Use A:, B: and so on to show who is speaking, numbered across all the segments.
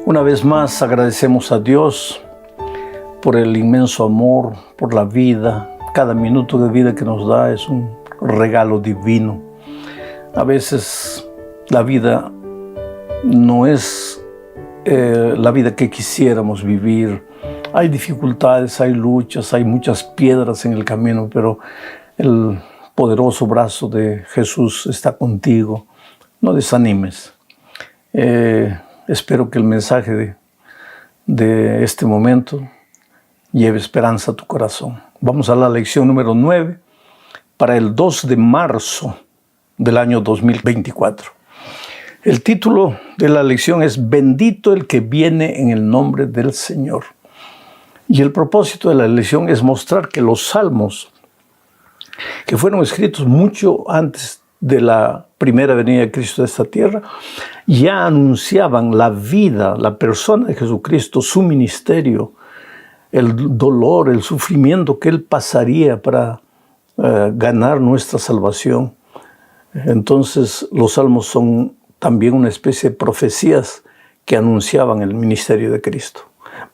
A: Una vez más agradecemos a Dios por el inmenso amor, por la vida. Cada minuto de vida que nos da es un regalo divino. A veces la vida no es la vida que quisiéramos vivir. Hay dificultades, hay luchas, hay muchas piedras en el camino, pero el poderoso brazo de Jesús está contigo. No desanimes. Espero que el mensaje de este momento lleve esperanza a tu corazón. Vamos a la lección número 9 para el 2 de marzo del año 2024. El título de la lección es Bendito el que viene en el nombre del Señor. Y el propósito de la lección es mostrar que los salmos, que fueron escritos mucho antes de la primera venida de Cristo a esta tierra, ya anunciaban la vida, la persona de Jesucristo, su ministerio, el dolor, el sufrimiento que Él pasaría para ganar nuestra salvación. Entonces, los salmos son también una especie de profecías que anunciaban el ministerio de Cristo.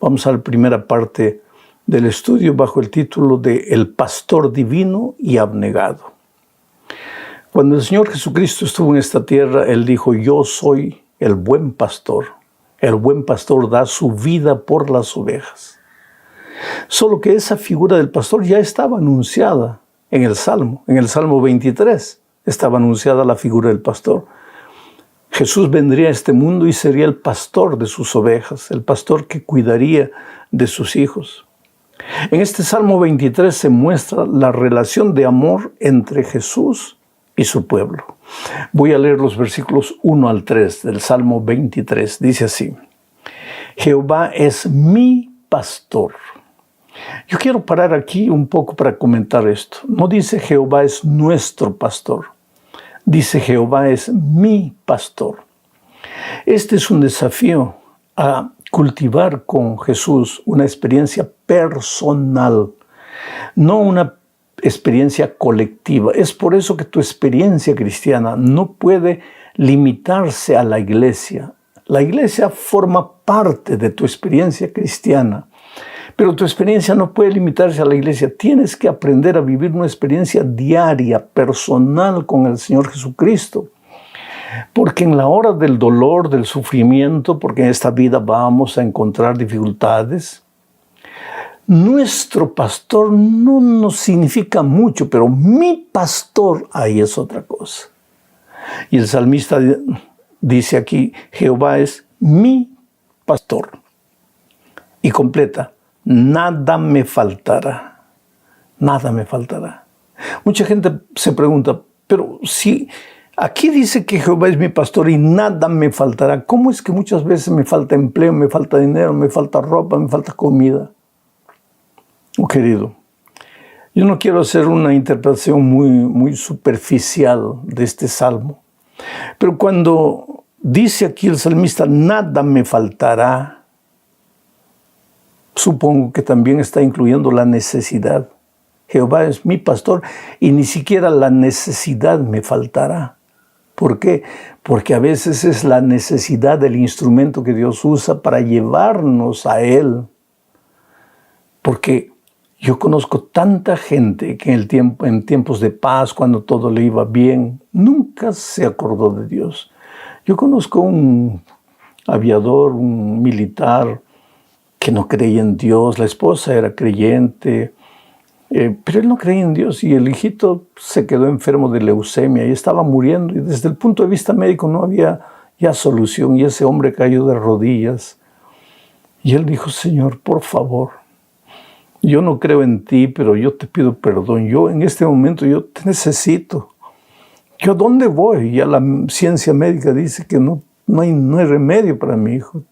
A: Vamos a la primera parte del estudio bajo el título de El pastor divino y abnegado. Cuando el Señor Jesucristo estuvo en esta tierra, Él dijo, yo soy el buen pastor. El buen pastor da su vida por las ovejas. Solo que esa figura del pastor ya estaba anunciada en el Salmo. En el Salmo 23 estaba anunciada la figura del pastor. Jesús vendría a este mundo y sería el pastor de sus ovejas, el pastor que cuidaría de sus hijos. En este Salmo 23 se muestra la relación de amor entre Jesús y su pueblo. Voy a leer los versículos 1 al 3 del Salmo 23. Dice así: Jehová es mi pastor. Yo quiero parar aquí un poco para comentar esto. No dice Jehová es nuestro pastor. Dice Jehová es mi pastor. Este es un desafío a cultivar con Jesús una experiencia personal, no una experiencia colectiva. Es por eso que tu experiencia cristiana no puede limitarse a la iglesia. La iglesia forma parte de tu experiencia cristiana, pero tu experiencia no puede limitarse a la iglesia. Tienes que aprender a vivir una experiencia diaria, personal con el Señor Jesucristo. Porque en la hora del dolor, del sufrimiento, porque en esta vida vamos a encontrar dificultades, nuestro pastor no nos significa mucho, pero mi pastor, ahí es otra cosa. Y el salmista dice aquí, Jehová es mi pastor. Y completa, nada me faltará, nada me faltará. Mucha gente se pregunta, pero si aquí dice que Jehová es mi pastor y nada me faltará, ¿cómo es que muchas veces me falta empleo, me falta dinero, me falta ropa, me falta comida? Oh, querido, yo no quiero hacer una interpretación muy superficial de este salmo, pero cuando dice aquí el salmista, nada me faltará, supongo que también está incluyendo la necesidad. Jehová es mi pastor y ni siquiera la necesidad me faltará. ¿Por qué? Porque a veces es la necesidad del instrumento que Dios usa para llevarnos a Él. Porque yo conozco tanta gente que en tiempos de paz, cuando todo le iba bien, nunca se acordó de Dios. Yo conozco un aviador, un militar, que no creía en Dios. La esposa era creyente, pero él no creía en Dios y el hijito se quedó enfermo de leucemia y estaba muriendo. Y desde el punto de vista médico no había ya solución y ese hombre cayó de rodillas. Y él dijo, Señor, por favor, yo no creo en ti, pero yo te pido perdón. Yo en este momento yo te necesito. ¿Yo dónde voy? Ya la ciencia médica dice que no hay remedio para mi hijo.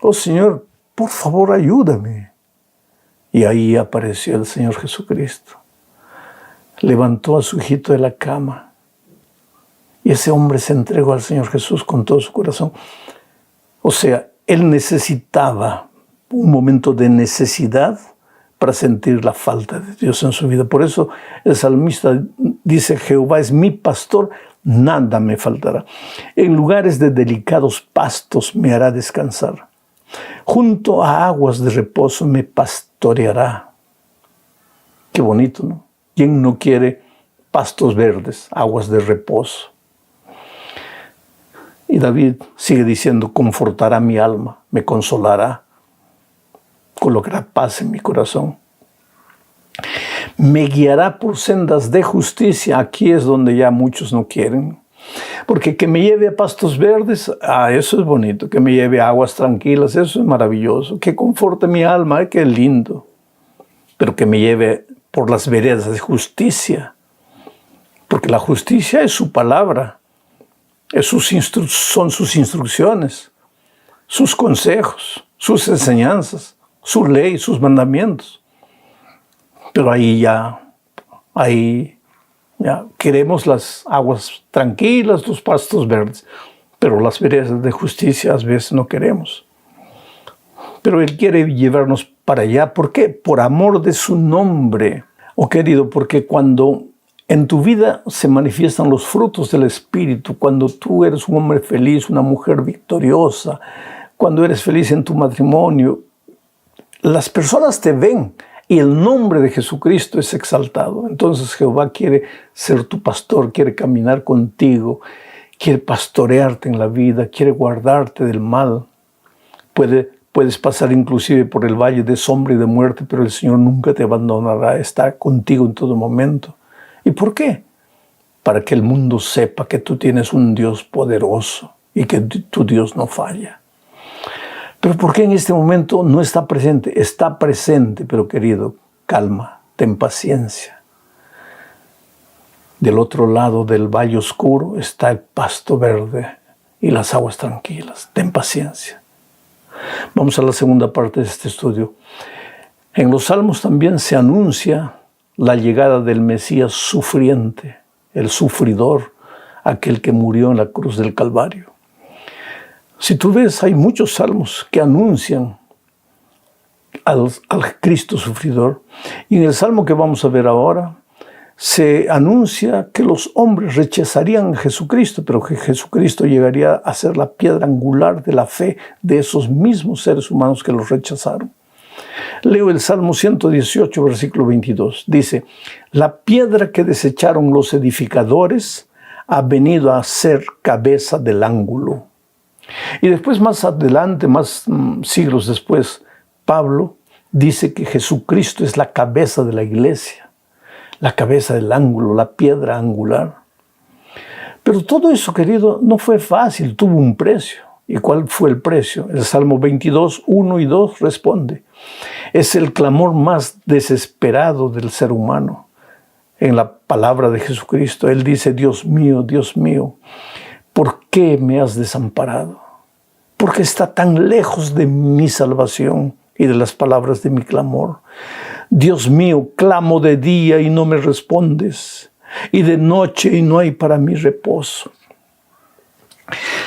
A: Oh Señor, por favor, ayúdame. Y ahí apareció el Señor Jesucristo. Levantó a su hijito de la cama. Y ese hombre se entregó al Señor Jesús con todo su corazón. O sea, él necesitaba un momento de necesidad para sentir la falta de Dios en su vida. Por eso el salmista dice, Jehová es mi pastor, nada me faltará. En lugares de delicados pastos me hará descansar. Junto a aguas de reposo me pastoreará. Qué bonito, ¿no? ¿Quién no quiere pastos verdes, aguas de reposo? Y David sigue diciendo, confortará mi alma, me consolará, colocará paz en mi corazón. Me guiará por sendas de justicia. Aquí es donde ya muchos no quieren. Porque que me lleve a pastos verdes, eso es bonito. Que me lleve a aguas tranquilas, eso es maravilloso. Que conforte mi alma, qué lindo. Pero que me lleve por las veredas de justicia. Porque la justicia es su palabra. Son sus instrucciones, sus consejos, sus enseñanzas, su ley, sus mandamientos. Pero ahí ya queremos las aguas tranquilas, los pastos verdes, pero las veredas de justicia a veces no queremos. Pero Él quiere llevarnos para allá. ¿Por qué? Por amor de su nombre. Oh querido, porque cuando en tu vida se manifiestan los frutos del Espíritu, cuando tú eres un hombre feliz, una mujer victoriosa, cuando eres feliz en tu matrimonio, las personas te ven y el nombre de Jesucristo es exaltado. Entonces Jehová quiere ser tu pastor, quiere caminar contigo, quiere pastorearte en la vida, quiere guardarte del mal. Puedes pasar inclusive por el valle de sombra y de muerte, pero el Señor nunca te abandonará, está contigo en todo momento. ¿Y por qué? Para que el mundo sepa que tú tienes un Dios poderoso y que tu Dios no falla. Pero ¿por qué en este momento no está presente? Está presente, pero querido, calma, ten paciencia. Del otro lado del valle oscuro está el pasto verde y las aguas tranquilas. Ten paciencia. Vamos a la segunda parte de este estudio. En los Salmos también se anuncia la llegada del Mesías sufriente, el sufridor, aquel que murió en la cruz del Calvario. Si tú ves, hay muchos salmos que anuncian al Cristo sufridor. Y en el salmo que vamos a ver ahora, se anuncia que los hombres rechazarían a Jesucristo, pero que Jesucristo llegaría a ser la piedra angular de la fe de esos mismos seres humanos que los rechazaron. Leo el Salmo 118, versículo 22. Dice, la piedra que desecharon los edificadores ha venido a ser cabeza del ángulo. Y después, más adelante, más siglos después, Pablo dice que Jesucristo es la cabeza de la iglesia, la cabeza del ángulo, la piedra angular. Pero todo eso, querido, no fue fácil, tuvo un precio. ¿Y cuál fue el precio? El Salmo 22, 1 y 2 responde. Es el clamor más desesperado del ser humano. En la palabra de Jesucristo, Él dice, Dios mío, ¿por qué me has desamparado? ¿Por qué está tan lejos de mi salvación y de las palabras de mi clamor? Dios mío, clamo de día y no me respondes, y de noche y no hay para mí reposo.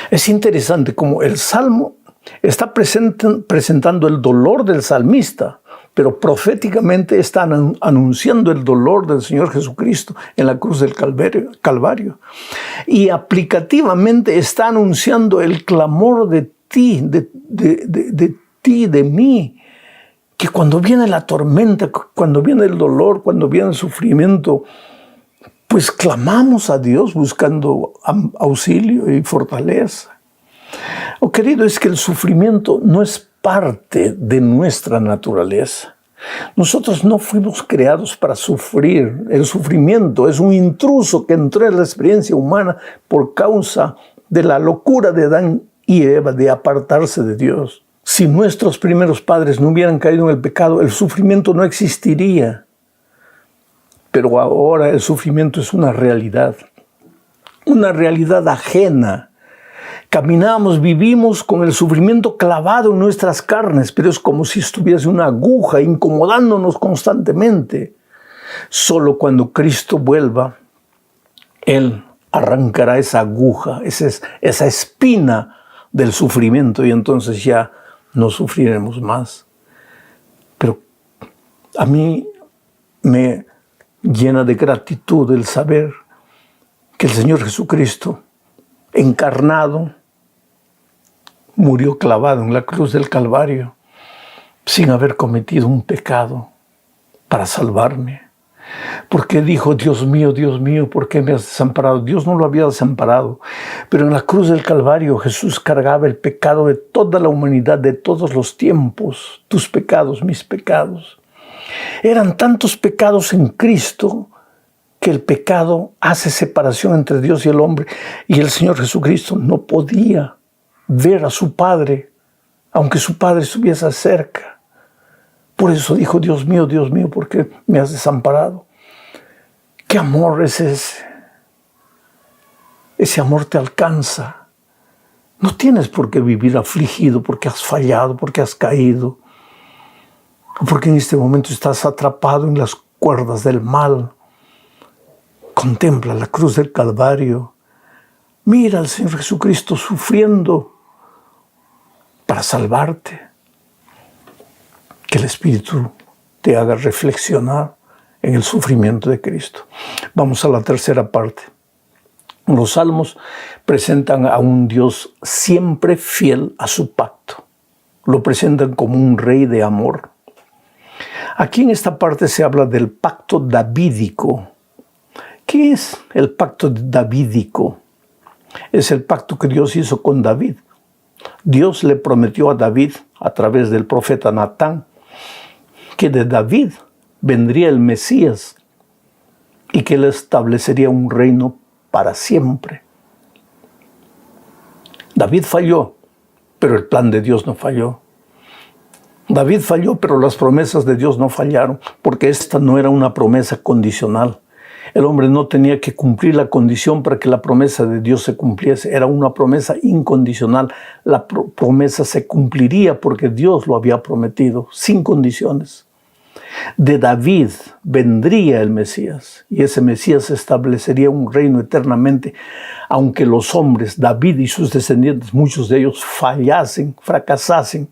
A: Es interesante cómo el Salmo está presentando el dolor del salmista, pero proféticamente están anunciando el dolor del Señor Jesucristo en la cruz del Calvario. Y aplicativamente está anunciando el clamor de ti, de mí, que cuando viene la tormenta, cuando viene el dolor, cuando viene el sufrimiento, pues clamamos a Dios buscando auxilio y fortaleza. Oh, querido, es que el sufrimiento no es parte de nuestra naturaleza. Nosotros no fuimos creados para sufrir. El sufrimiento es un intruso que entró en la experiencia humana por causa de la locura de Adán y Eva de apartarse de Dios. Si nuestros primeros padres no hubieran caído en el pecado, el sufrimiento no existiría. Pero ahora el sufrimiento es una realidad ajena. Caminamos, vivimos con el sufrimiento clavado en nuestras carnes, pero es como si estuviese una aguja incomodándonos constantemente. Solo cuando Cristo vuelva, Él arrancará esa aguja, esa espina del sufrimiento, y entonces ya no sufriremos más. Pero a mí me llena de gratitud el saber que el Señor Jesucristo, encarnado, murió clavado en la cruz del Calvario sin haber cometido un pecado para salvarme. Porque dijo, Dios mío, ¿por qué me has desamparado? Dios no lo había desamparado, pero en la cruz del Calvario Jesús cargaba el pecado de toda la humanidad, de todos los tiempos, tus pecados, mis pecados. Eran tantos pecados en Cristo que el pecado hace separación entre Dios y el hombre, y el Señor Jesucristo no podía ver a su Padre, aunque su Padre estuviese cerca. Por eso dijo, Dios mío, ¿por qué me has desamparado? ¿Qué amor es ese? Ese amor te alcanza. No tienes por qué vivir afligido porque has fallado, porque has caído, o porque en este momento estás atrapado en las cuerdas del mal. Contempla la cruz del Calvario. Mira al Señor Jesucristo sufriendo para salvarte. Que el Espíritu te haga reflexionar en el sufrimiento de Cristo. Vamos a la tercera parte. Los salmos presentan a un Dios siempre fiel a su pacto. Lo presentan como un rey de amor. Aquí en esta parte se habla del pacto davídico. ¿Qué es el pacto davídico? Es el pacto que Dios hizo con David. Dios le prometió a David, a través del profeta Natán, que de David vendría el Mesías y que él establecería un reino para siempre. David falló, pero el plan de Dios no falló. David falló, pero las promesas de Dios no fallaron, porque esta no era una promesa condicional. El hombre no tenía que cumplir la condición para que la promesa de Dios se cumpliese. Era una promesa incondicional. La promesa se cumpliría porque Dios lo había prometido, sin condiciones. De David vendría el Mesías, y ese Mesías establecería un reino eternamente, aunque los hombres, David y sus descendientes, muchos de ellos fallasen, fracasasen,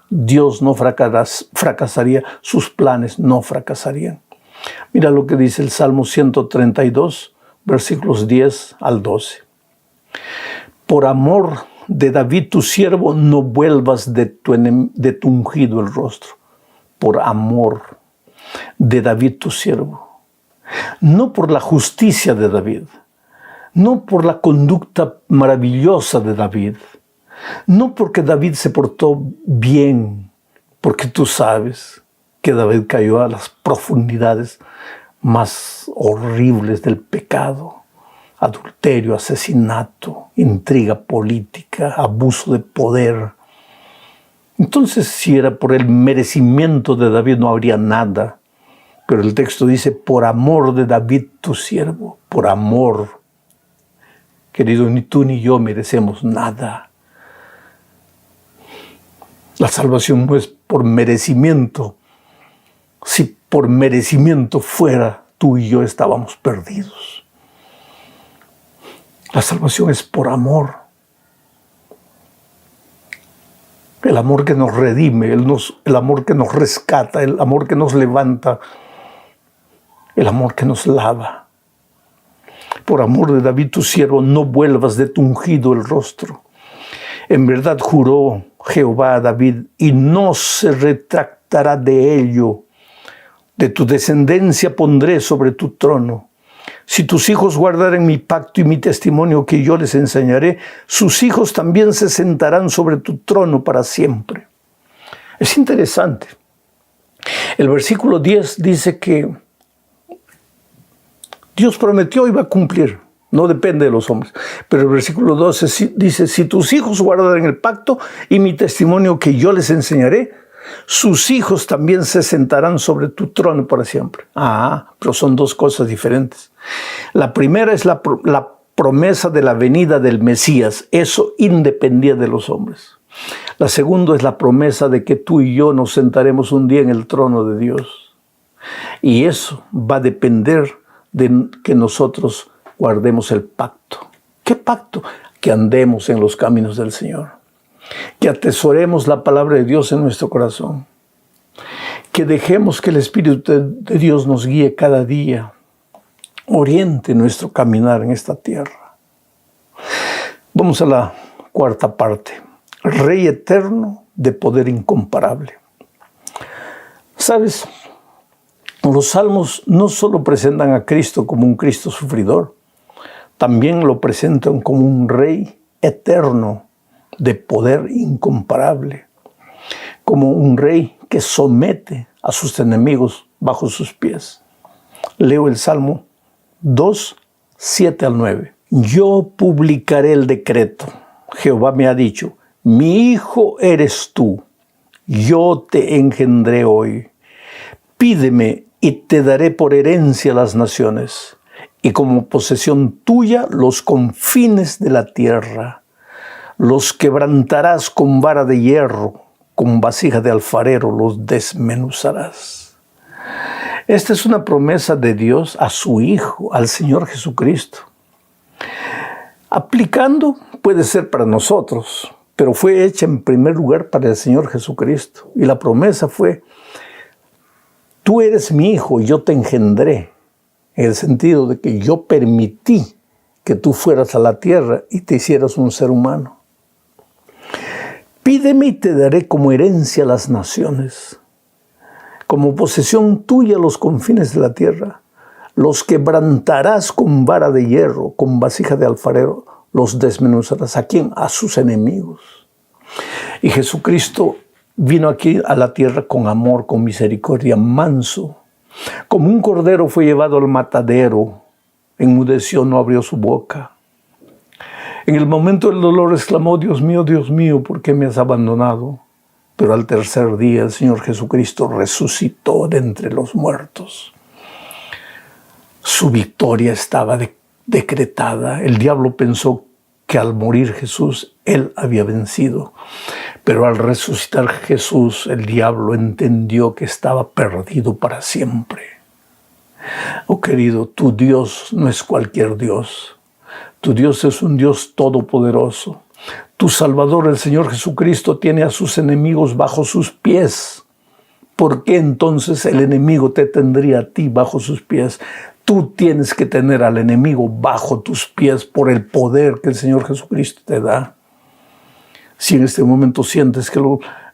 A: Dios no fracasaría, sus planes no fracasarían. Mira lo que dice el Salmo 132, versículos 10 al 12. Por amor de David tu siervo, no vuelvas de tu ungido el rostro. Por amor de David tu siervo. No por la justicia de David, no por la conducta maravillosa de David, no porque David se portó bien, porque tú sabes que David cayó a las profundidades más horribles del pecado: adulterio, asesinato, intriga política, abuso de poder. Entonces, si era por el merecimiento de David, no habría nada. Pero el texto dice, por amor de David tu siervo, por amor. Querido, ni tú ni yo merecemos nada. La salvación no es por merecimiento. Si por merecimiento fuera, tú y yo estábamos perdidos. La salvación es por amor. El amor que nos redime, el amor que nos rescata, el amor que nos levanta, el amor que nos lava. Por amor de David tu siervo, no vuelvas de tu ungido el rostro. En verdad juró Jehová a David, y no se retractará de ello. De tu descendencia pondré sobre tu trono. Si tus hijos guardaren mi pacto y mi testimonio que yo les enseñaré, sus hijos también se sentarán sobre tu trono para siempre. Es interesante. El versículo 10 dice que Dios prometió y va a cumplir. No depende de los hombres. Pero el versículo 12 dice, si tus hijos guardaren el pacto y mi testimonio que yo les enseñaré, sus hijos también se sentarán sobre tu trono para siempre. Pero son dos cosas diferentes. La primera es la promesa de la venida del Mesías. Eso independía de los hombres. La segunda es la promesa de que tú y yo nos sentaremos un día en el trono de Dios. Y eso va a depender de que nosotros guardemos el pacto. ¿Qué pacto? Que andemos en los caminos del Señor. Que atesoremos la palabra de Dios en nuestro corazón. Que dejemos que el Espíritu de Dios nos guíe cada día. Oriente nuestro caminar en esta tierra. Vamos a la cuarta parte. Rey eterno de poder incomparable. ¿Sabes? Los salmos no solo presentan a Cristo como un Cristo sufridor, también lo presentan como un Rey eterno de poder incomparable, como un Rey que somete a sus enemigos bajo sus pies. Leo el Salmo 2, 7 al 9. Yo publicaré el decreto. Jehová me ha dicho, mi hijo eres tú, yo te engendré hoy. Pídeme y te daré por herencia las naciones, y como posesión tuya los confines de la tierra. Los quebrantarás con vara de hierro, con vasija de alfarero los desmenuzarás. Esta es una promesa de Dios a su Hijo, al Señor Jesucristo. Aplicando puede ser para nosotros, pero fue hecha en primer lugar para el Señor Jesucristo. Y la promesa fue, tú eres mi hijo, yo te engendré, en el sentido de que yo permití que tú fueras a la tierra y te hicieras un ser humano. Pídeme y te daré como herencia las naciones, como posesión tuya los confines de la tierra. Los quebrantarás con vara de hierro, con vasija de alfarero, los desmenuzarás. ¿A quién? A sus enemigos. Y Jesucristo vino aquí a la tierra con amor, con misericordia, manso. Como un cordero fue llevado al matadero, enmudeció, no abrió su boca. En el momento del dolor exclamó, Dios mío, ¿por qué me has abandonado? Pero al tercer día el Señor Jesucristo resucitó de entre los muertos. Su victoria estaba decretada. El diablo pensó que al morir Jesús, él había vencido. Pero al resucitar Jesús, el diablo entendió que estaba perdido para siempre. Oh querido, tu Dios no es cualquier Dios. Tu Dios es un Dios todopoderoso. Tu Salvador, el Señor Jesucristo, tiene a sus enemigos bajo sus pies. ¿Por qué entonces el enemigo te tendría a ti bajo sus pies? Tú tienes que tener al enemigo bajo tus pies por el poder que el Señor Jesucristo te da. Si en este momento sientes que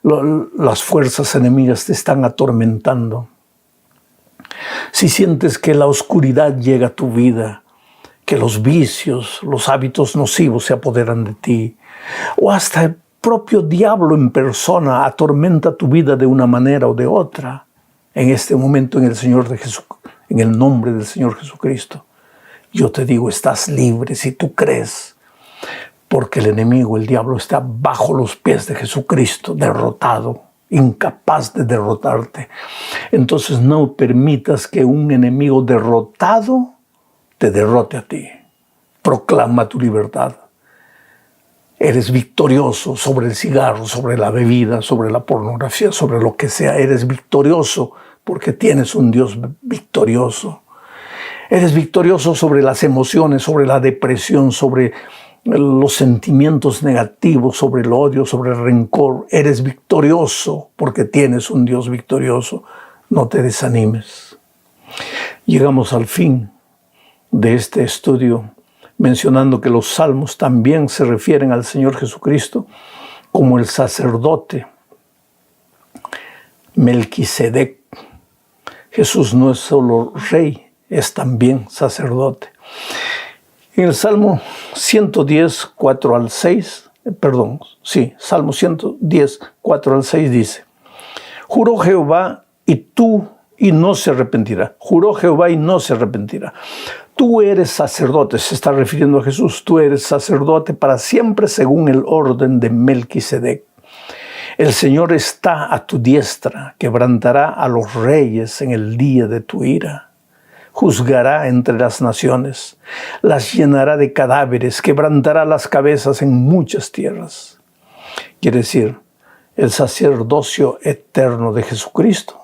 A: las fuerzas enemigas te están atormentando, si sientes que la oscuridad llega a tu vida, que los vicios, los hábitos nocivos se apoderan de ti, o hasta el propio diablo en persona atormenta tu vida de una manera o de otra, en este momento en el nombre del Señor Jesucristo, yo te digo, estás libre si tú crees, porque el enemigo, el diablo, está bajo los pies de Jesucristo, derrotado, incapaz de derrotarte. Entonces no permitas que un enemigo derrotado te derrote a ti. Proclama tu libertad. Eres victorioso sobre el cigarro, sobre la bebida, sobre la pornografía, sobre lo que sea. Eres victorioso porque tienes un Dios victorioso. Eres victorioso sobre las emociones, sobre la depresión, sobre los sentimientos negativos, sobre el odio, sobre el rencor. Eres victorioso porque tienes un Dios victorioso. No te desanimes. Llegamos al fin de este estudio mencionando que los salmos también se refieren al Señor Jesucristo como el sacerdote Melquisedec. Jesús no es solo rey, es también sacerdote. En el Salmo 110, 4 al 6, Salmo 110, 4 al 6 dice, juró Jehová y no se arrepentirá. Juró Jehová y no se arrepentirá. Tú eres sacerdote, se está refiriendo a Jesús, tú eres sacerdote para siempre según el orden de Melquisedec. El Señor está a tu diestra, quebrantará a los reyes en el día de tu ira. Juzgará entre las naciones, las llenará de cadáveres, quebrantará las cabezas en muchas tierras. Quiere decir, el sacerdocio eterno de Jesucristo,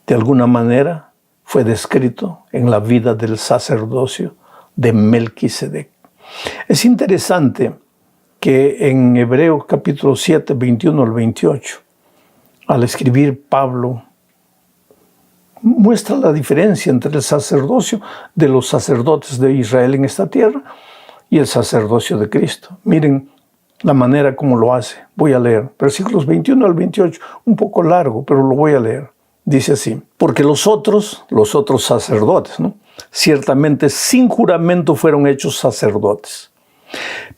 A: de alguna manera, fue descrito en la vida del sacerdocio de Melquisedec. Es interesante que en Hebreos capítulo 7, 21 al 28, al escribir Pablo, muestra la diferencia entre el sacerdocio de los sacerdotes de Israel en esta tierra y el sacerdocio de Cristo. Miren la manera como lo hace. Voy a leer versículos 21 al 28, un poco largo, pero lo voy a leer. Dice así: porque los otros sacerdotes, ¿no?, ciertamente sin juramento fueron hechos sacerdotes.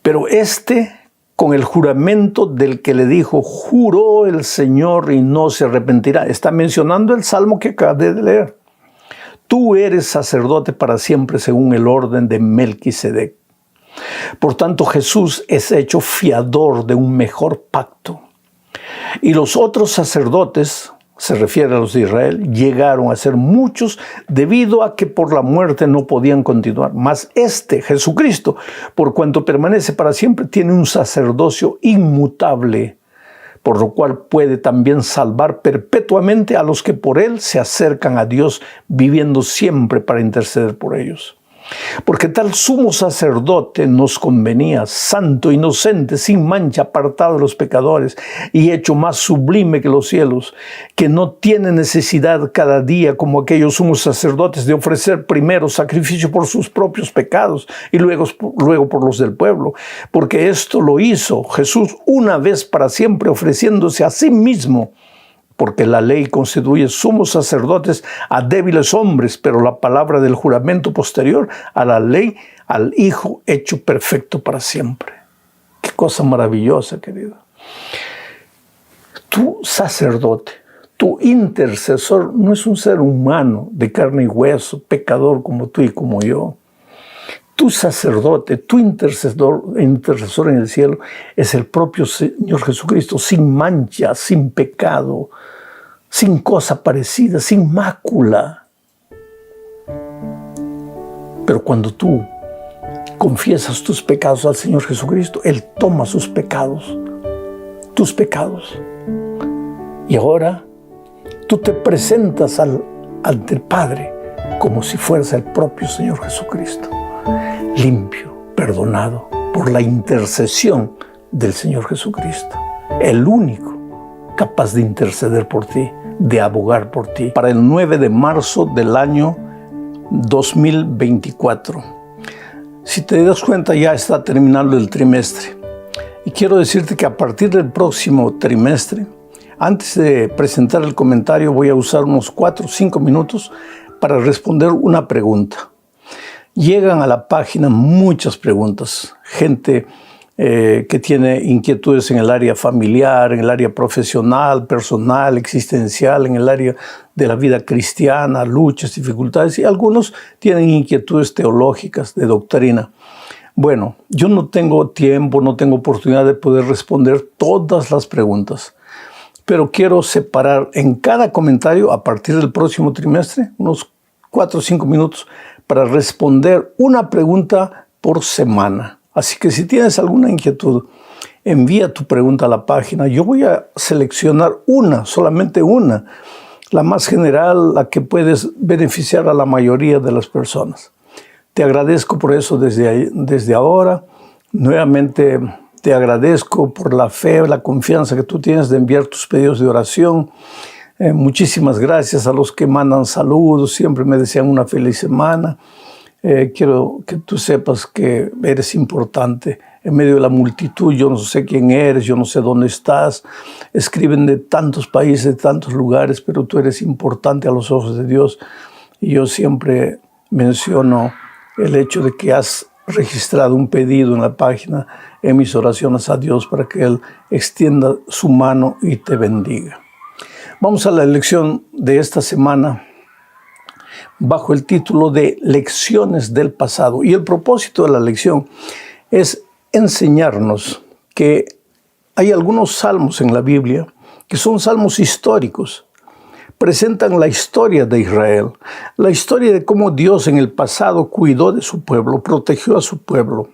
A: Pero con el juramento del que le dijo, juró el Señor y no se arrepentirá. Está mencionando el salmo que acabé de leer. Tú eres sacerdote para siempre según el orden de Melquisedec. Por tanto, Jesús es hecho fiador de un mejor pacto. Y los otros sacerdotes, se refiere a los de Israel, llegaron a ser muchos debido a que por la muerte no podían continuar. Mas Jesucristo, por cuanto permanece para siempre, tiene un sacerdocio inmutable, por lo cual puede también salvar perpetuamente a los que por él se acercan a Dios, viviendo siempre para interceder por ellos. Porque tal sumo sacerdote nos convenía, santo, inocente, sin mancha, apartado de los pecadores y hecho más sublime que los cielos, que no tiene necesidad cada día, como aquellos sumos sacerdotes, de ofrecer primero sacrificio por sus propios pecados y luego por los del pueblo. Porque esto lo hizo Jesús una vez para siempre, ofreciéndose a sí mismo. Porque la ley constituye sumos sacerdotes a débiles hombres, pero la palabra del juramento posterior a la ley, al Hijo hecho perfecto para siempre. Qué cosa maravillosa, querido. Tu sacerdote, tu intercesor, no es un ser humano de carne y hueso, pecador como tú y como yo. Tu sacerdote, tu intercesor en el cielo es el propio Señor Jesucristo, sin mancha, sin pecado, sin cosa parecida, sin mácula. Pero cuando tú confiesas tus pecados al Señor Jesucristo, Él toma sus pecados, tus pecados. Y ahora tú te presentas ante el Padre como si fueras el propio Señor Jesucristo, limpio, perdonado por la intercesión del Señor Jesucristo, el único capaz de interceder por ti, de abogar por ti. Para el 9 de marzo del año 2024. Si te das cuenta, ya está terminando el trimestre. Y quiero decirte que a partir del próximo trimestre, antes de presentar el comentario, voy a usar unos 4 o 5 minutos para responder una pregunta. Llegan a la página muchas preguntas, gente que tiene inquietudes en el área familiar, en el área profesional, personal, existencial, en el área de la vida cristiana, luchas, dificultades, y algunos tienen inquietudes teológicas, de doctrina. Bueno, yo no tengo tiempo, no tengo oportunidad de poder responder todas las preguntas, pero quiero separar en cada comentario, a partir del próximo trimestre, unos 4 o 5 minutos para responder una pregunta por semana. Así que si tienes alguna inquietud, envía tu pregunta a la página. Yo voy a seleccionar solamente una, la más general, la que puedes beneficiar a la mayoría de las personas. Te agradezco por eso desde ahora. Nuevamente te agradezco por la fe, la confianza que tú tienes de enviar tus pedidos de oración. Muchísimas gracias a los que mandan saludos, siempre me desean una feliz semana. Quiero que tú sepas que eres importante en medio de la multitud. Yo no sé quién eres, yo no sé dónde estás. Escriben de tantos países, de tantos lugares, pero tú eres importante a los ojos de Dios. Y yo siempre menciono el hecho de que has registrado un pedido en la página, en mis oraciones a Dios para que Él extienda su mano y te bendiga. Vamos a la lección de esta semana, bajo el título de Lecciones del pasado. Y el propósito de la lección es enseñarnos que hay algunos salmos en la Biblia que son salmos históricos. Presentan la historia de Israel, la historia de cómo Dios en el pasado cuidó de su pueblo, protegió a su pueblo.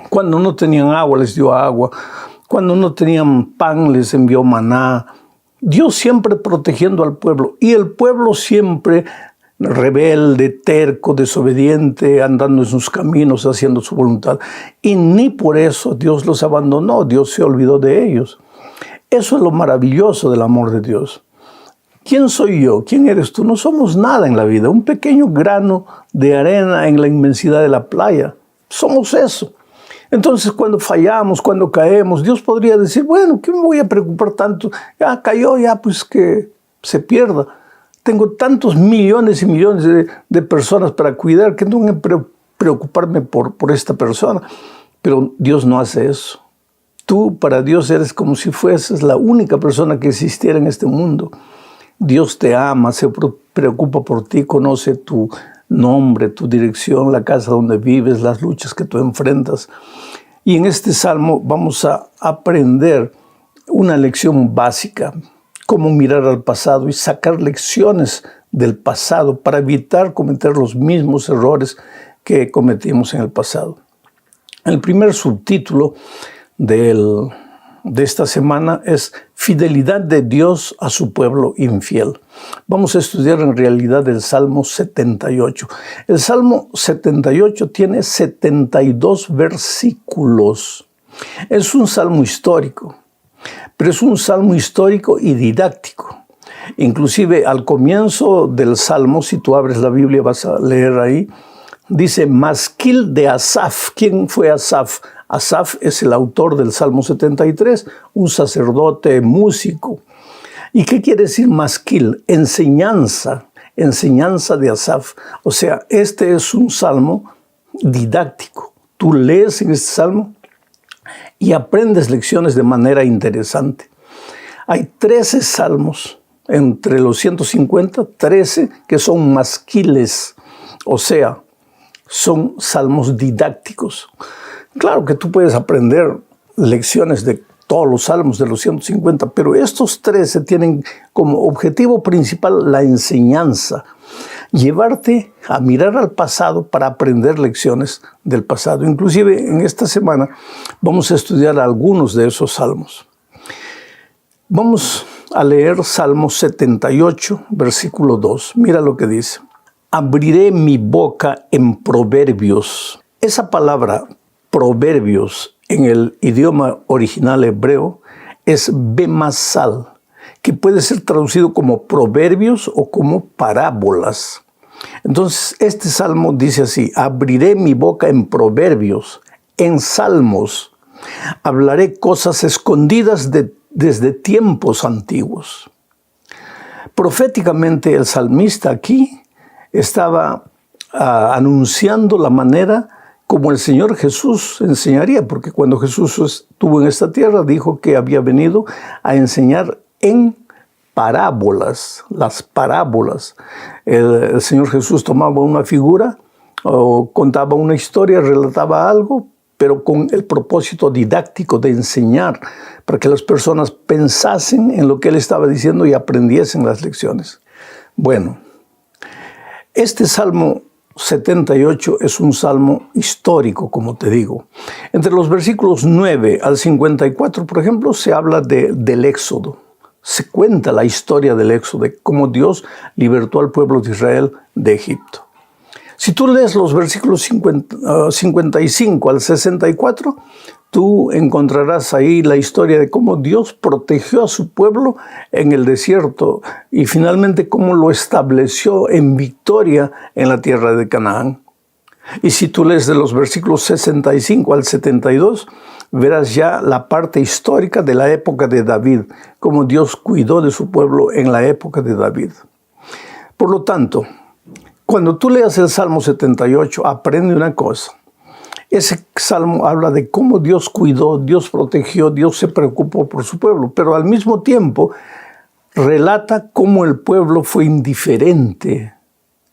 A: Cuando no tenían agua, les dio agua. Cuando no tenían pan, les envió maná. Dios siempre protegiendo al pueblo, y el pueblo siempre rebelde, terco, desobediente, andando en sus caminos, haciendo su voluntad. Y ni por eso Dios los abandonó, Dios se olvidó de ellos. Eso es lo maravilloso del amor de Dios. ¿Quién soy yo? ¿Quién eres tú? No somos nada en la vida, un pequeño grano de arena en la inmensidad de la playa. Somos eso. Entonces, cuando fallamos, cuando caemos, Dios podría decir, bueno, ¿qué me voy a preocupar tanto? Ya cayó, ya pues que se pierda. Tengo tantos millones y millones de personas para cuidar que no tengo que preocuparme por esta persona. Pero Dios no hace eso. Tú para Dios eres como si fueses la única persona que existiera en este mundo. Dios te ama, se preocupa por ti, conoce tu nombre, tu dirección, la casa donde vives, las luchas que tú enfrentas. Y en este salmo vamos a aprender una lección básica, cómo mirar al pasado y sacar lecciones del pasado para evitar cometer los mismos errores que cometimos en el pasado. El primer subtítulo de esta semana es Fidelidad de Dios a su pueblo infiel. Vamos a estudiar en realidad el Salmo 78. El Salmo 78 tiene 72 versículos. Es un salmo histórico, pero es un salmo histórico y didáctico. Inclusive al comienzo del salmo, si tú abres la Biblia vas a leer ahí, dice Masquil de Asaf. ¿Quién fue Asaf? Asaf es el autor del Salmo 73, un sacerdote, músico. ¿Y qué quiere decir masquil? Enseñanza de Asaf. O sea, este es un salmo didáctico. Tú lees en este salmo y aprendes lecciones de manera interesante. Hay 13 salmos, entre los 150, 13 que son masquiles, o sea, son salmos didácticos. Claro que tú puedes aprender lecciones de todos los salmos de los 150, pero estos 13 tienen como objetivo principal la enseñanza, llevarte a mirar al pasado para aprender lecciones del pasado. Inclusive en esta semana vamos a estudiar algunos de esos salmos. Vamos a leer Salmo 78, versículo 2. Mira lo que dice. Abriré mi boca en proverbios. Esa palabra proverbios en el idioma original hebreo es bemasal, que puede ser traducido como proverbios o como parábolas. Entonces, este salmo dice así: abriré mi boca en proverbios, en salmos, hablaré cosas escondidas desde tiempos antiguos. Proféticamente, el salmista aquí estaba anunciando la manera como el Señor Jesús enseñaría, porque cuando Jesús estuvo en esta tierra, dijo que había venido a enseñar en parábolas, las parábolas. El Señor Jesús tomaba una figura o contaba una historia, relataba algo, pero con el propósito didáctico de enseñar, para que las personas pensasen en lo que Él estaba diciendo y aprendiesen las lecciones. Bueno, este Salmo 78 es un salmo histórico, como te digo. Entre los versículos 9 al 54, por ejemplo, se habla del Éxodo. Se cuenta la historia del Éxodo, de cómo Dios libertó al pueblo de Israel de Egipto. Si tú lees los versículos 55 al 64, tú encontrarás ahí la historia de cómo Dios protegió a su pueblo en el desierto y finalmente cómo lo estableció en victoria en la tierra de Canaán. Y si tú lees de los versículos 65 al 72, verás ya la parte histórica de la época de David, cómo Dios cuidó de su pueblo en la época de David. Por lo tanto, cuando tú leas el Salmo 78, aprende una cosa. Ese salmo habla de cómo Dios cuidó, Dios protegió, Dios se preocupó por su pueblo, pero al mismo tiempo relata cómo el pueblo fue indiferente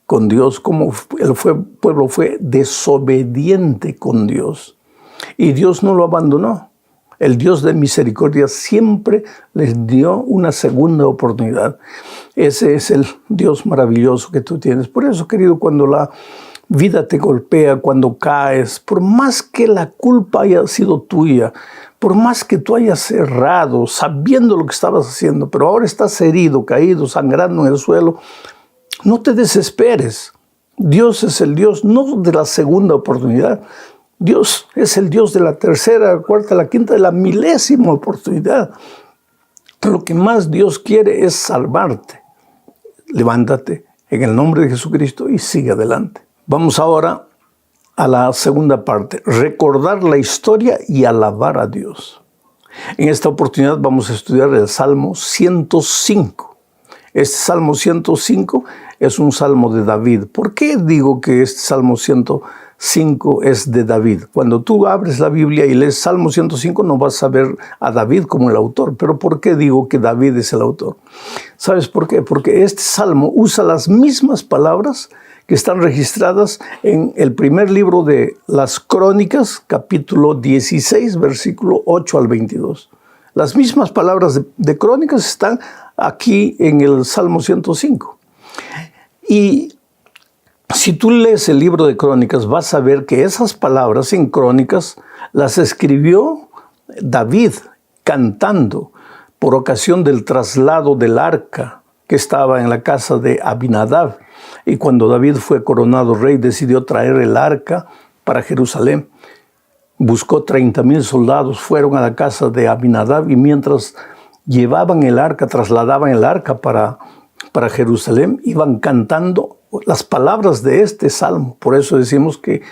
A: con Dios, cómo el pueblo fue desobediente con Dios. Y Dios no lo abandonó. El Dios de misericordia siempre les dio una segunda oportunidad. Ese es el Dios maravilloso que tú tienes. Por eso, querido, cuando la vida te golpea, cuando caes, por más que la culpa haya sido tuya, por más que tú hayas errado, sabiendo lo que estabas haciendo, pero ahora estás herido, caído, sangrando en el suelo, no te desesperes. Dios es el Dios no de la segunda oportunidad. Dios es el Dios de la tercera, la cuarta, la quinta, de la milésima oportunidad. Lo que más Dios quiere es salvarte. Levántate en el nombre de Jesucristo y sigue adelante. Vamos ahora a la segunda parte, recordar la historia y alabar a Dios. En esta oportunidad vamos a estudiar el Salmo 105. Este Salmo 105 es un salmo de David. ¿Por qué digo que este Salmo 105 es de David? Cuando tú abres la Biblia y lees Salmo 105 no vas a ver a David como el autor. ¿Pero por qué digo que David es el autor? ¿Sabes por qué? Porque este salmo usa las mismas palabras que están registradas en el primer libro de las Crónicas, capítulo 16, versículo 8 al 22. Las mismas palabras de Crónicas están aquí en el Salmo 105. Y si tú lees el libro de Crónicas, vas a ver que esas palabras en Crónicas las escribió David cantando por ocasión del traslado del arca que estaba en la casa de Abinadab. Y cuando David fue coronado rey, decidió traer el arca para Jerusalén. Buscó 30,000 soldados, fueron a la casa de Abinadab y mientras llevaban el arca, trasladaban el arca para Jerusalén, iban cantando las palabras de este salmo. Por eso decimos que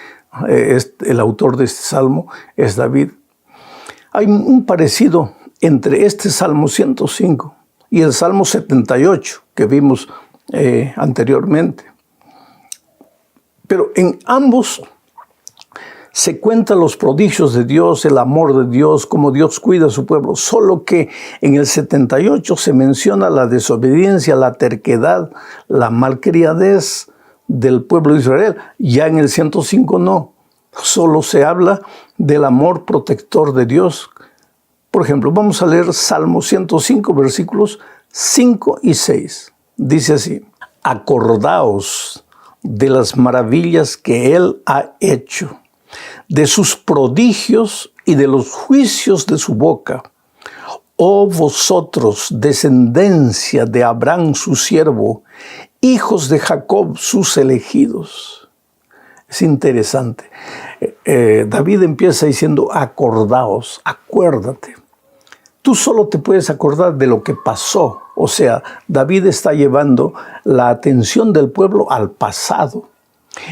A: el autor de este salmo es David. Hay un parecido entre este Salmo 105 y el Salmo 78 que vimos anteriormente. Pero en ambos se cuentan los prodigios de Dios, el amor de Dios, cómo Dios cuida a su pueblo. Solo que en el 78 se menciona la desobediencia, la terquedad, la malcriadez del pueblo de Israel. Ya en el 105 no. Solo se habla del amor protector de Dios. Por ejemplo, vamos a leer Salmo 105, versículos 5 y 6. Dice así: acordaos de las maravillas que Él ha hecho, de sus prodigios y de los juicios de su boca. Oh vosotros, descendencia de Abraham su siervo, hijos de Jacob sus elegidos. Es interesante. David empieza diciendo, acordaos, acuérdate. Tú solo te puedes acordar de lo que pasó. O sea, David está llevando la atención del pueblo al pasado.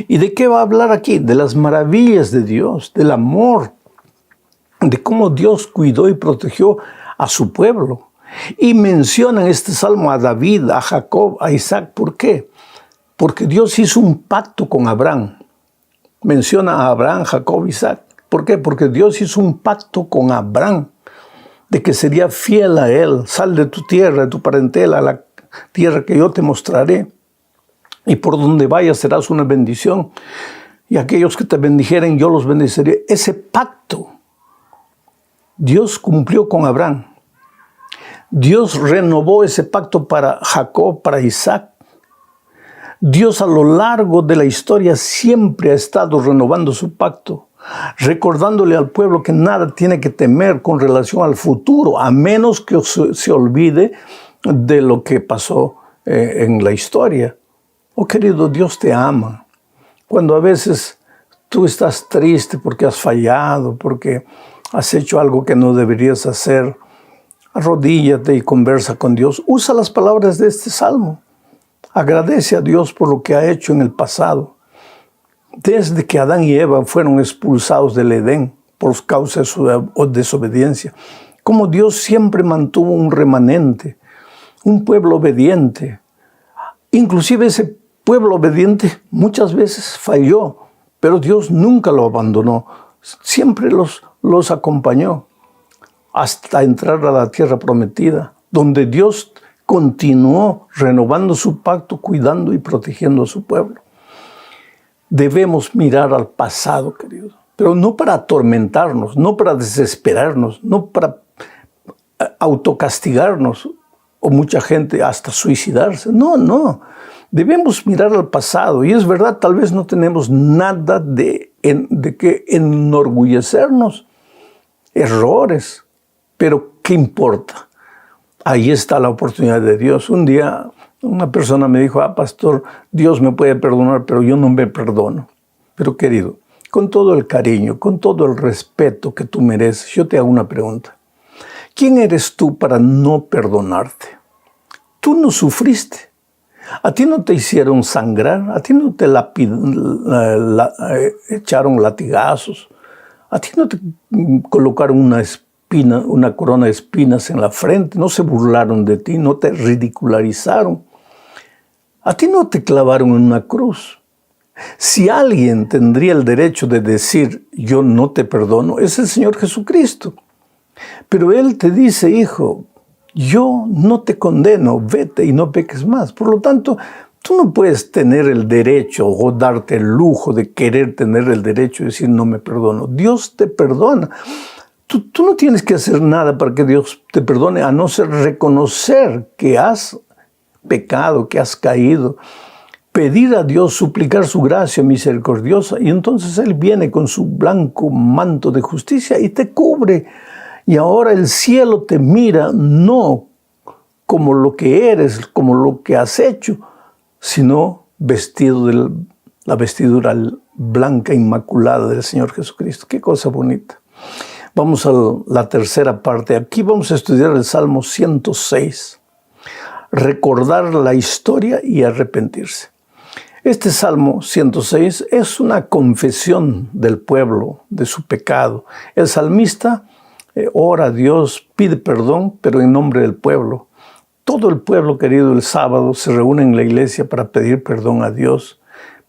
A: ¿Y de qué va a hablar aquí? De las maravillas de Dios, del amor, de cómo Dios cuidó y protegió a su pueblo. Y menciona en este salmo a David, a Jacob, a Isaac. ¿Por qué? Porque Dios hizo un pacto con Abraham. Menciona a Abraham, Jacob, Isaac. ¿Por qué? Porque Dios hizo un pacto con Abraham de que sería fiel a él. Sal de tu tierra, de tu parentela, a la tierra que yo te mostraré. Y por donde vayas serás una bendición. Y aquellos que te bendijeren, yo los bendeciré. Ese pacto Dios cumplió con Abraham. Dios renovó ese pacto para Jacob, para Isaac. Dios a lo largo de la historia siempre ha estado renovando su pacto, recordándole al pueblo que nada tiene que temer con relación al futuro, a menos que se olvide de lo que pasó en la historia. Oh querido, Dios te ama. Cuando a veces tú estás triste porque has fallado, porque has hecho algo que no deberías hacer, arrodíllate y conversa con Dios. Usa las palabras de este salmo. Agradece a Dios por lo que ha hecho en el pasado. Desde que Adán y Eva fueron expulsados del Edén por causa de su desobediencia, como Dios siempre mantuvo un remanente, un pueblo obediente. Inclusive ese pueblo obediente muchas veces falló, pero Dios nunca lo abandonó. Siempre los acompañó hasta entrar a la tierra prometida, donde Dios continuó renovando su pacto, cuidando y protegiendo a su pueblo. Debemos mirar al pasado, queridos, pero no para atormentarnos, no para desesperarnos, no para autocastigarnos, o mucha gente hasta suicidarse. No. Debemos mirar al pasado. Y es verdad, tal vez no tenemos nada de que enorgullecernos. Errores. Pero, ¿qué importa? Ahí está la oportunidad de Dios. Un día una persona me dijo, pastor, Dios me puede perdonar, pero yo no me perdono. Pero querido, con todo el cariño, con todo el respeto que tú mereces, yo te hago una pregunta. ¿Quién eres tú para no perdonarte? Tú no sufriste. A ti no te hicieron sangrar, a ti no te echaron latigazos, a ti no te colocaron una corona de espinas en la frente, no se burlaron de ti, no te ridicularizaron. A ti no te clavaron en una cruz. Si alguien tendría el derecho de decir, yo no te perdono, es el Señor Jesucristo. Pero Él te dice, hijo, yo no te condeno, vete y no peques más. Por lo tanto, tú no puedes tener el derecho o darte el lujo de querer tener el derecho de decir no me perdono. Dios te perdona. Tú no tienes que hacer nada para que Dios te perdone, a no ser reconocer que has pecado, que has caído, pedir a Dios, suplicar su gracia misericordiosa, y entonces Él viene con su blanco manto de justicia y te cubre. Y ahora el cielo te mira no como lo que eres, como lo que has hecho, sino vestido de la vestidura blanca inmaculada del Señor Jesucristo. Qué cosa bonita. Vamos a la tercera parte. Aquí vamos a estudiar el Salmo 106. Recordar la historia y arrepentirse. Este Salmo 106 es una confesión del pueblo de su pecado. El salmista ora a Dios, pide perdón, pero en nombre del pueblo. Todo el pueblo, querido, el sábado se reúne en la iglesia para pedir perdón a Dios,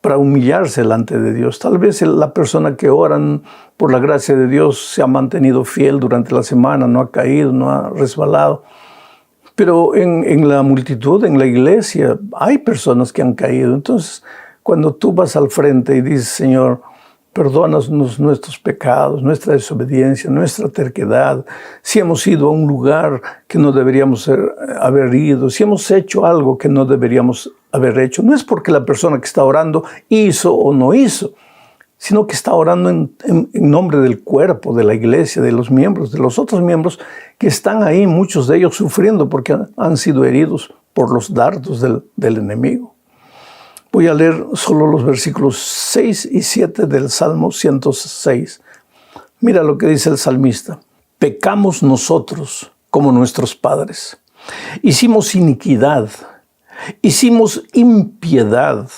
A: para humillarse delante de Dios. Tal vez la persona que oran por la gracia de Dios se ha mantenido fiel durante la semana, no ha caído, no ha resbalado. Pero en la multitud, en la iglesia, hay personas que han caído. Entonces, cuando tú vas al frente y dices, Señor, perdónanos nuestros pecados, nuestra desobediencia, nuestra terquedad, si hemos ido a un lugar que no deberíamos haber ido, si hemos hecho algo que no deberíamos haber hecho, no es porque la persona que está orando hizo o no hizo, sino que está orando en nombre del cuerpo, de la iglesia, de los miembros, de los otros miembros que están ahí, muchos de ellos sufriendo porque han sido heridos por los dardos del enemigo. Voy a leer solo los versículos 6 y 7 del Salmo 106. Mira lo que dice el salmista. Pecamos nosotros como nuestros padres. Hicimos iniquidad, hicimos impiedad.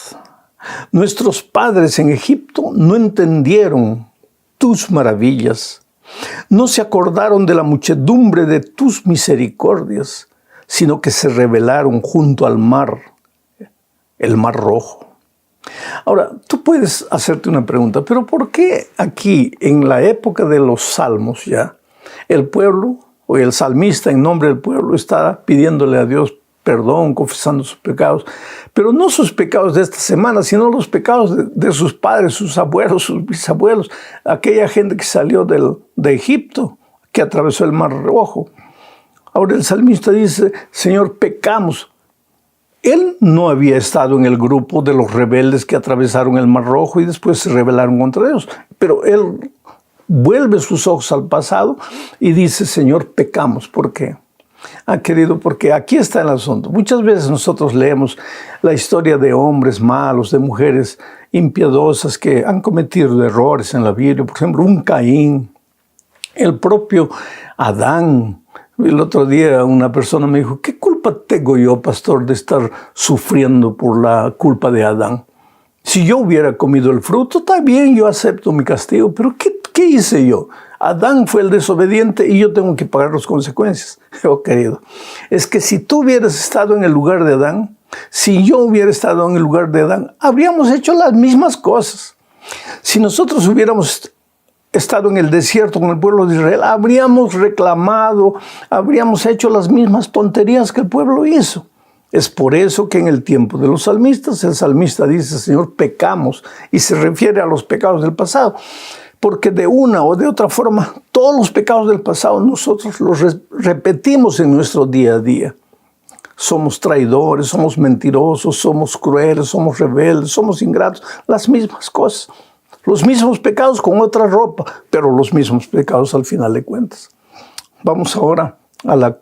A: Nuestros padres en Egipto no entendieron tus maravillas. No se acordaron de la muchedumbre de tus misericordias, sino que se rebelaron junto al mar, el Mar Rojo. Ahora, tú puedes hacerte una pregunta, pero ¿por qué aquí, en la época de los salmos ya, el pueblo o el salmista en nombre del pueblo está pidiéndole a Dios perdón, confesando sus pecados, pero no sus pecados de esta semana, sino los pecados de sus padres, sus abuelos, sus bisabuelos, aquella gente que salió de Egipto, que atravesó el Mar Rojo? Ahora el salmista dice, Señor, pecamos. Él no había estado en el grupo de los rebeldes que atravesaron el Mar Rojo y después se rebelaron contra Dios, pero él vuelve sus ojos al pasado y dice, Señor, pecamos. ¿Por qué? Querido, porque aquí está el asunto. Muchas veces nosotros leemos la historia de hombres malos, de mujeres impiedosas que han cometido errores en la Biblia. Por ejemplo, un Caín, el propio Adán. El otro día una persona me dijo, ¿qué culpa tengo yo, pastor, de estar sufriendo por la culpa de Adán? Si yo hubiera comido el fruto, está bien, yo acepto mi castigo, pero ¿qué hice yo? Adán fue el desobediente y yo tengo que pagar las consecuencias. Oh, querido, es que si tú hubieras estado en el lugar de Adán, si yo hubiera estado en el lugar de Adán, habríamos hecho las mismas cosas. Si nosotros hubiéramos estado en el desierto con el pueblo de Israel, habríamos reclamado, habríamos hecho las mismas tonterías que el pueblo hizo. Es por eso que en el tiempo de los salmistas, el salmista dice, Señor, pecamos, y se refiere a los pecados del pasado. Porque de una o de otra forma, todos los pecados del pasado nosotros los repetimos en nuestro día a día. Somos traidores, somos mentirosos, somos crueles, somos rebeldes, somos ingratos, las mismas cosas. Los mismos pecados con otra ropa, pero los mismos pecados al final de cuentas. Vamos ahora a la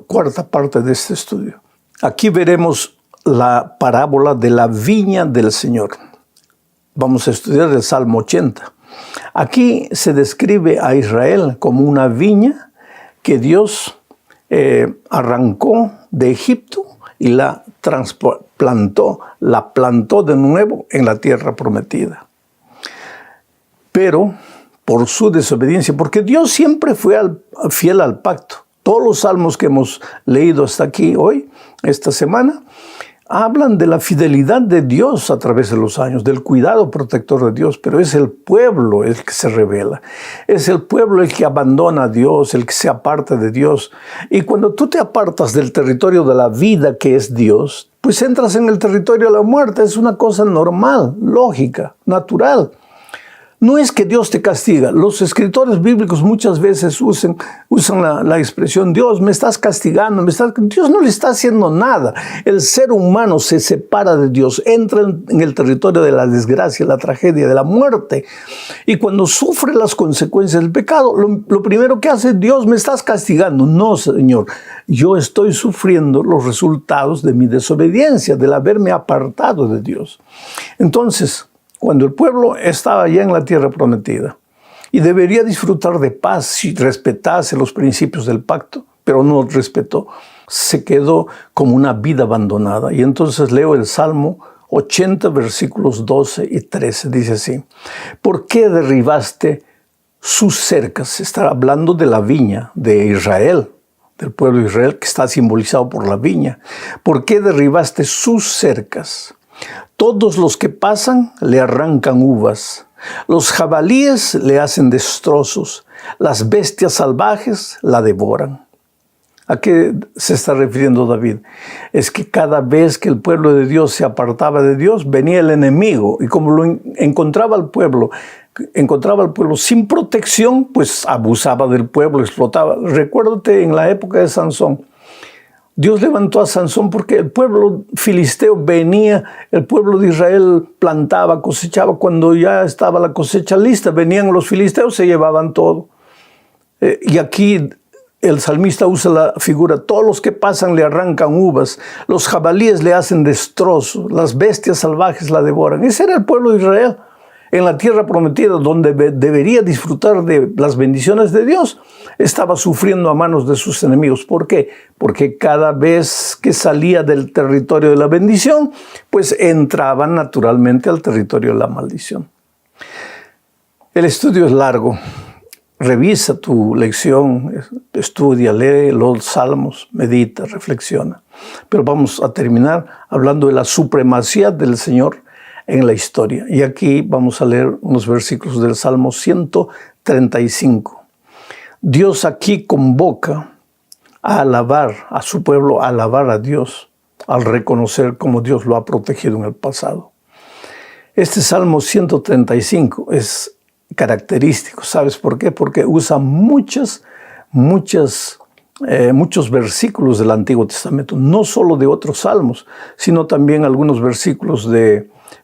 A: cuarta parte de este estudio. Aquí veremos la parábola de la viña del Señor. Vamos a estudiar el Salmo 80. Aquí se describe a Israel como una viña que Dios arrancó de Egipto y la trasplantó, la plantó de nuevo en la tierra prometida. Pero por su desobediencia, porque Dios siempre fue fiel al pacto. Todos los salmos que hemos leído hasta aquí hoy, esta semana, hablan de la fidelidad de Dios a través de los años, del cuidado protector de Dios, pero es el pueblo el que se rebela. Es el pueblo el que abandona a Dios, el que se aparta de Dios. Y cuando tú te apartas del territorio de la vida que es Dios, pues entras en el territorio de la muerte. Es una cosa normal, lógica, natural. No es que Dios te castiga. Los escritores bíblicos muchas veces usan la expresión, Dios, me estás castigando, Dios no le está haciendo nada. El ser humano se separa de Dios, entra en el territorio de la desgracia, la tragedia, de la muerte. Y cuando sufre las consecuencias del pecado, lo primero que hace, Dios, me estás castigando. No, Señor, yo estoy sufriendo los resultados de mi desobediencia, del haberme apartado de Dios. Entonces, cuando el pueblo estaba ya en la tierra prometida y debería disfrutar de paz si respetase los principios del pacto, pero no respetó, se quedó como una vida abandonada. Y entonces leo el Salmo 80, versículos 12 y 13. Dice así, ¿por qué derribaste sus cercas? Está hablando de la viña de Israel, del pueblo de Israel, que está simbolizado por la viña. ¿Por qué derribaste sus cercas? Todos los que pasan le arrancan uvas. Los jabalíes le hacen destrozos. Las bestias salvajes la devoran. ¿A qué se está refiriendo David? Es que cada vez que el pueblo de Dios se apartaba de Dios, venía el enemigo. Y como lo encontraba el pueblo sin protección, pues abusaba del pueblo, explotaba. Recuérdate en la época de Sansón. Dios levantó a Sansón porque el pueblo filisteo venía, el pueblo de Israel plantaba, cosechaba. Cuando ya estaba la cosecha lista, venían los filisteos, se llevaban todo. Y aquí el salmista usa la figura, todos los que pasan le arrancan uvas, los jabalíes le hacen destrozos, las bestias salvajes la devoran. Ese era el pueblo de Israel. En la tierra prometida, donde debería disfrutar de las bendiciones de Dios, estaba sufriendo a manos de sus enemigos. ¿Por qué? Porque cada vez que salía del territorio de la bendición, pues entraba naturalmente al territorio de la maldición. El estudio es largo. Revisa tu lección, estudia, lee los salmos, medita, reflexiona. Pero vamos a terminar hablando de la supremacía del Señor en la historia. Y aquí vamos a leer unos versículos del Salmo 135. Dios aquí convoca a alabar a su pueblo, a alabar a Dios, al reconocer cómo Dios lo ha protegido en el pasado. Este Salmo 135 es característico. ¿Sabes por qué? Porque usa muchos versículos del Antiguo Testamento, no solo de otros salmos, sino también algunos versículos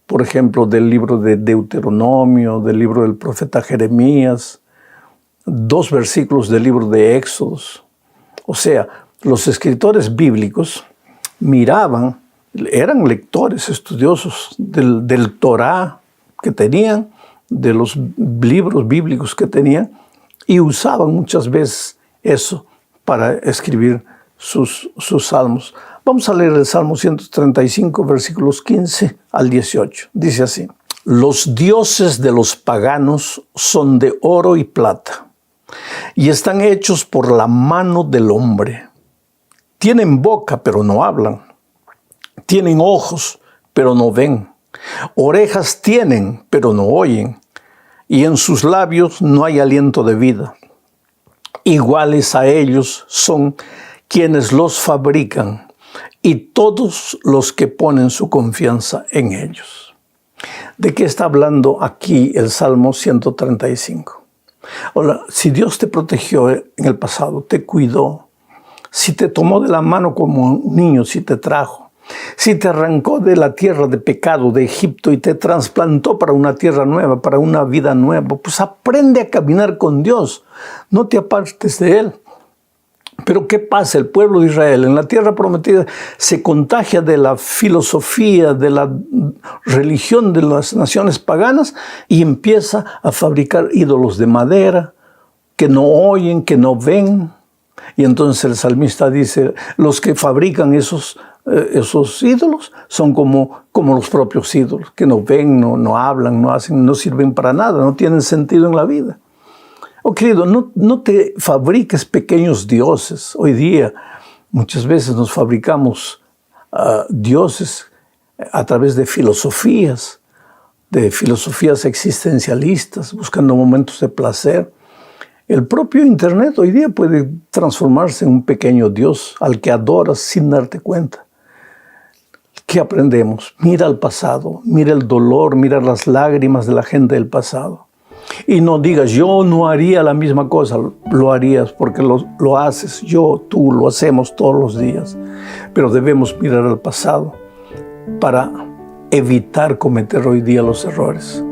A: por ejemplo, del libro de Deuteronomio, del libro del profeta Jeremías, 2 versículos del libro de Éxodos. O sea, los escritores bíblicos miraban, eran lectores, estudiosos del Torá que tenían, de los libros bíblicos que tenían, y usaban muchas veces eso para escribir sus salmos. Vamos a leer el Salmo 135, versículos 15 al 18. Dice así, los dioses de los paganos son de oro y plata, y están hechos por la mano del hombre. Tienen boca, pero no hablan. Tienen ojos, pero no ven. Orejas tienen, pero no oyen. Y en sus labios no hay aliento de vida. Iguales a ellos son quienes los fabrican, y todos los que ponen su confianza en ellos. ¿De qué está hablando aquí el Salmo 135? Hola, si Dios te protegió en el pasado, te cuidó, si te tomó de la mano como un niño, si te trajo, si te arrancó de la tierra de pecado de Egipto y te trasplantó para una tierra nueva, para una vida nueva, pues aprende a caminar con Dios, no te apartes de Él. Pero ¿qué pasa? El pueblo de Israel en la tierra prometida se contagia de la filosofía, de la religión de las naciones paganas y empieza a fabricar ídolos de madera que no oyen, que no ven. Y entonces el salmista dice, los que fabrican esos esos ídolos son como los propios ídolos, que no ven, no hablan, no hacen, no sirven para nada, no tienen sentido en la vida. Oh, querido, no te fabriques pequeños dioses. Hoy día muchas veces nos fabricamos dioses a través de filosofías existencialistas, buscando momentos de placer. El propio Internet hoy día puede transformarse en un pequeño Dios al que adoras sin darte cuenta. ¿Qué aprendemos? Mira al pasado, mira el dolor, mira las lágrimas de la gente del pasado. Y no digas, yo no haría la misma cosa. Lo harías porque lo haces, yo, tú, lo hacemos todos los días. Pero debemos mirar al pasado para evitar cometer hoy día los errores.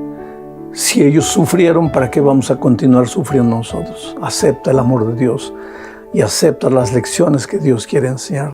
A: Si ellos sufrieron, ¿para qué vamos a continuar sufriendo nosotros? Acepta el amor de Dios y acepta las lecciones que Dios quiere enseñar.